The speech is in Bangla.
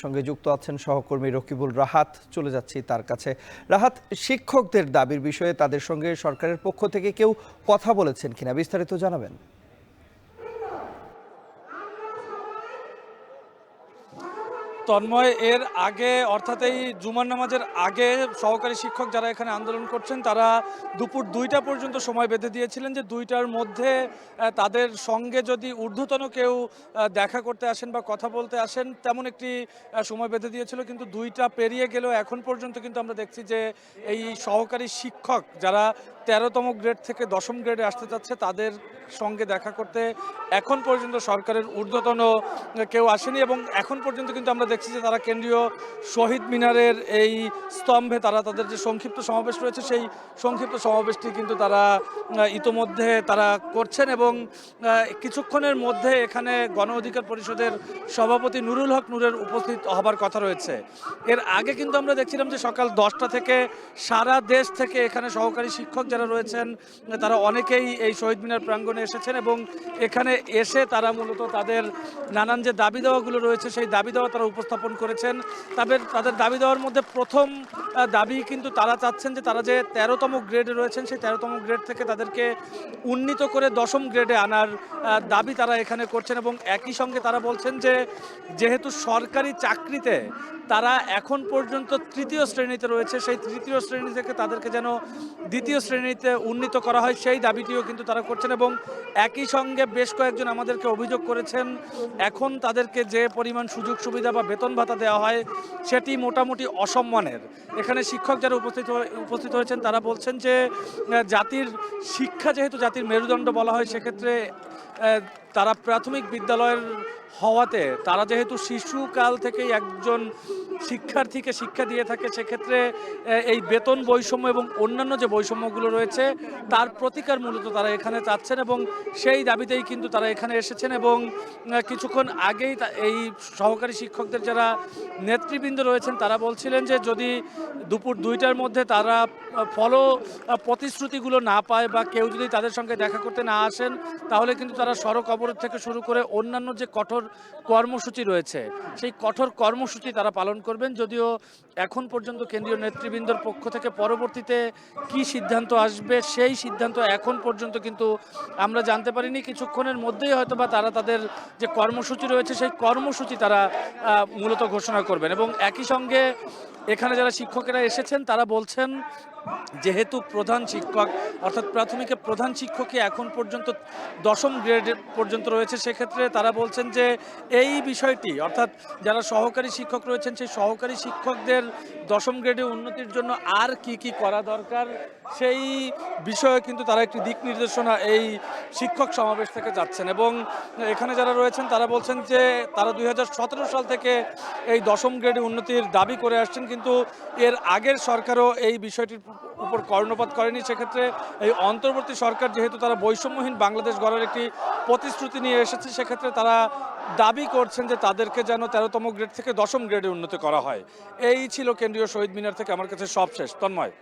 সঙ্গে যুক্ত আছেন সহকর্মী রকিবুল রাহাত। চলে যাচ্ছি তার কাছে। রাহাত, শিক্ষকদের দাবির বিষয়ে তাদের সঙ্গে সরকারের পক্ষ থেকে কেউ কথা বলেছেন কিনা, বিস্তারিত জানাবেন। তন্ময়, এর আগে অর্থাৎ এই জুমার নামাজের আগে সহকারী শিক্ষক যারা এখানে আন্দোলন করছেন তারা দুপুর 2টা পর্যন্ত সময় বেঁধে দিয়েছিলেন যে 2টার মধ্যে তাদের সঙ্গে যদি ঊর্ধ্বতন কেউ দেখা করতে আসেন বা কথা বলতে আসেন তেমন একটি সময় বেঁধে দিয়েছিল। কিন্তু 2টা পেরিয়ে গেলেও এখন পর্যন্ত কিন্তু আমরা দেখছি যে এই সহকারী শিক্ষক যারা 13তম গ্রেড থেকে 10ম গ্রেডে আসতে চাচ্ছে তাদের সঙ্গে দেখা করতে এখন পর্যন্ত সরকারের ঊর্ধ্বতন কেউ আসেনি। এবং এখন পর্যন্ত কিন্তু আমরা দেখছি যে তারা কেন্দ্রীয় শহীদ মিনারের এই স্তম্ভে তারা তাদের যে সংক্ষিপ্ত সমাবেশ রয়েছে সেই সংক্ষিপ্ত সমাবেশটি কিন্তু তারা ইতোমধ্যে তারা করছেন। এবং কিছুক্ষণের মধ্যে এখানে গণ অধিকার পরিষদের সভাপতি নুরুল হক নূরের উপস্থিত হবার কথা রয়েছে। এর আগে কিন্তু আমরা দেখছিলাম যে সকাল 10টা থেকে সারা দেশ থেকে এখানে সহকারী শিক্ষক যারা রয়েছেন তারা অনেকেই এই শহীদ মিনার প্রাঙ্গণে এসেছেন এবং এখানে এসে তারা মূলত তাদের নানান যে দাবি দেওয়াগুলো রয়েছে সেই দাবি দেওয়া তারা উপস্থাপন করেছেন। তাদের দাবি দেওয়ার মধ্যে প্রথম দাবি কিন্তু তারা চাচ্ছেন যে তারা যে 13তম গ্রেডে রয়েছেন সেই 13তম গ্রেড থেকে তাদেরকে উন্নীত করে 10ম গ্রেডে আনার দাবি তারা এখানে করছেন। এবং একই সঙ্গে তারা বলছেন যে যেহেতু সরকারি চাকরিতে তারা এখন পর্যন্ত 3য় শ্রেণীতে রয়েছে, সেই 3য় শ্রেণী থেকে তাদেরকে যেন 2য় শ্রেণীতে উন্নীত করা হয় সেই দাবিটিও কিন্তু তারা করছেন। এবং একই সঙ্গে বেশ কয়েকজন আমাদেরকে অভিযোগ করেছেন এখন তাদেরকে যে পরিমাণ সুযোগ সুবিধা বা বেতন ভাতা দেওয়া হয় সেটি মোটামুটি অসম্মানের। এখানে শিক্ষক যারা উপস্থিত হয়েছেন তারা বলছেন যে জাতির শিক্ষা যেহেতু জাতির মেরুদণ্ড বলা হয় সেক্ষেত্রে তারা প্রাথমিক বিদ্যালয়ের হওয়াতে তারা যেহেতু শিশুকাল থেকেই একজন শিক্ষার্থীকে শিক্ষা দিয়ে থাকে সেক্ষেত্রে এই বেতন বৈষম্য এবং অন্যান্য যে বৈষম্যগুলো রয়েছে তার প্রতিকার মূলত তারা এখানে চাচ্ছেন এবং সেই দাবিতেই কিন্তু তারা এখানে এসেছেন। এবং কিছুক্ষণ আগেই এই সহকারী শিক্ষকদের যারা নেতৃবৃন্দ রয়েছেন তারা বলছিলেন যে যদি দুপুর 2টার মধ্যে তারা প্রতিশ্রুতিগুলো না পায় বা কেউ যদি তাদের সঙ্গে দেখা করতে না আসেন তাহলে কিন্তু তারা সড়ক অবরোধ থেকে শুরু করে অন্যান্য যে কঠোর কর্মসূচি রয়েছে সেই কঠোর কর্মসূচি তারা পালন করবেন। যদিও এখন পর্যন্ত কেন্দ্রীয় নেতৃবৃন্দর পক্ষ থেকে পরবর্তীতে কি সিদ্ধান্ত আসবে সেই সিদ্ধান্ত এখন পর্যন্ত কিন্তু আমরা জানতে পারিনি। কিছুক্ষণের মধ্যেই হয়তো বা তারা তাদের যে কর্মসূচি রয়েছে সেই কর্মসূচি তারা মূলত ঘোষণা করবেন। এবং একই সঙ্গে এখানে যারা শিক্ষকেরা এসেছেন তারা বলছেন যেহেতু প্রধান শিক্ষক অর্থাৎ প্রাথমিকের প্রধান শিক্ষকই এখন পর্যন্ত 10ম গ্রেড পর্যন্ত রয়েছে সেক্ষেত্রে তারা বলছেন যে এই বিষয়টি অর্থাৎ যারা সহকারী শিক্ষক রয়েছেন সেই সহকারী শিক্ষকদের 10ম গ্রেডে উন্নতির জন্য আর কি করা দরকার সেই বিষয়ে কিন্তু তারা একটি দিক নির্দেশনা এই শিক্ষক সমাবেশ থেকে যাচ্ছেন। এবং এখানে যারা রয়েছেন তারা বলছেন যে তারা 2017 সাল থেকে এই 10ম গ্রেডে উন্নতির দাবি করে আসছেন কিন্তু এর আগের সরকারও এই বিষয়টির উপর কর্ণপাত করেনি। সেক্ষেত্রে এই অন্তর্বর্তী সরকার যেহেতু তারা বৈষম্যহীন বাংলাদেশ গড়ার একটি প্রতিশ্রুতি নিয়ে এসেছে সেক্ষেত্রে তারা দাবি করছেন যে তাদেরকে যেন 13তম গ্রেড থেকে 10ম গ্রেডে উন্নতি করা হয়। এই ছিল কেন্দ্রীয় শহীদ মিনার থেকে আমার কাছে সবশেষ। তন্ময়।